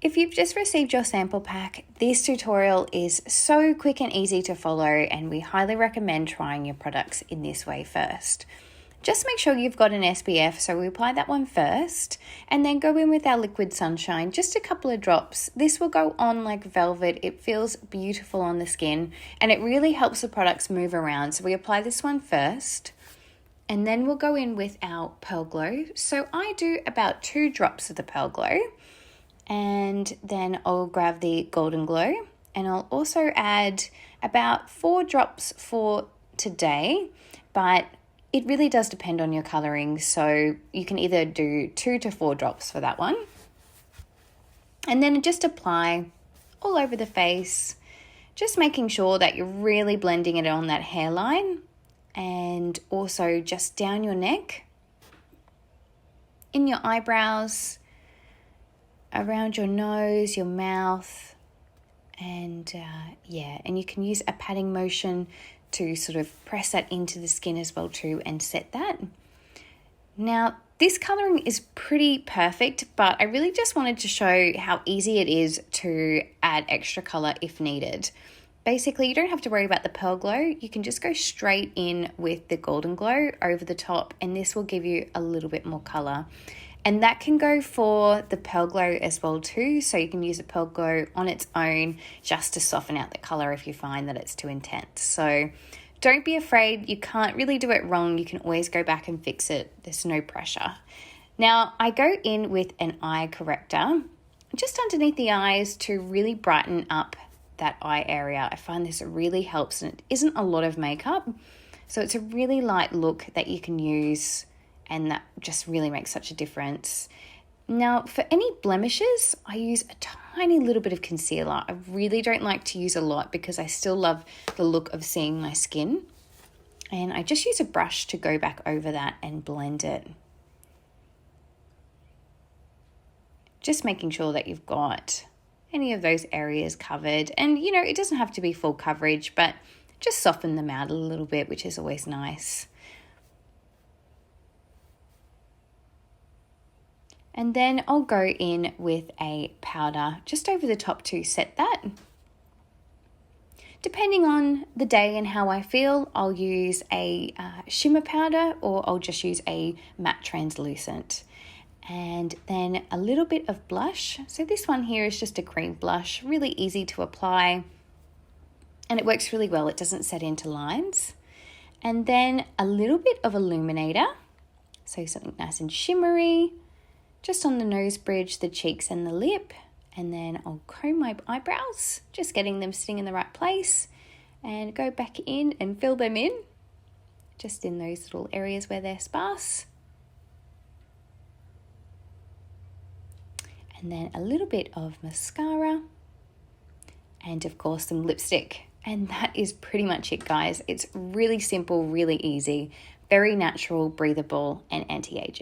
If you've just received your sample pack, this tutorial is so quick and easy to follow, and we highly recommend trying your products in this way first. Just make sure you've got an SPF, so we apply that one first, and then go in with our liquid sunshine, just a couple of drops. This will go on like velvet. It feels beautiful on the skin, and it really helps the products move around. So we apply this one first, and then we'll go in with our Perle Glow. So I do about 2 drops of the Perle Glow. And then I'll grab the Golden Glow, and I'll also add about 4 drops for today, but it really does depend on your colouring, so you can either do 2 to 4 drops for that one. And then just apply all over the face, just making sure that you're really blending it on that hairline, and also just down your neck, in your eyebrows, around your nose, your mouth, and and you can use a patting motion to sort of press that into the skin as well too and set that. Now, this colouring is pretty perfect, but I really just wanted to show how easy it is to add extra colour if needed. Basically, you don't have to worry about the Perle Glow. You can just go straight in with the Golden Glow over the top, and this will give you a little bit more colour. And that can go for the Perle Glow as well too, so you can use the Perle Glow on its own just to soften out the colour if you find that it's too intense. So don't be afraid, you can't really do it wrong. You can always go back and fix it. There's no pressure. Now I go in with an eye corrector just underneath the eyes to really brighten up that eye area. I find this really helps, and it isn't a lot of makeup, so it's a really light look that you can use, and that just really makes such a difference. Now, for any blemishes, I use a tiny little bit of concealer. I really don't like to use a lot because I still love the look of seeing my skin. And I just use a brush to go back over that and blend it. Just making sure that you've got any of those areas covered. And, you know, it doesn't have to be full coverage, but just soften them out a little bit, which is always nice. And then I'll go in with a powder just over the top to set that. Depending on the day and how I feel, I'll use a shimmer powder, or I'll just use a matte translucent. And then a little bit of blush. So this one here is just a cream blush, really easy to apply. And it works really well, it doesn't set into lines. And then a little bit of illuminator. So something nice and shimmery. Just on the nose bridge, the cheeks and the lip, and then I'll comb my eyebrows, just getting them sitting in the right place, and go back in and fill them in, just in those little areas where they're sparse. And then a little bit of mascara, and of course some lipstick. And that is pretty much it, guys. It's really simple, really easy, very natural, breathable, and anti-aging.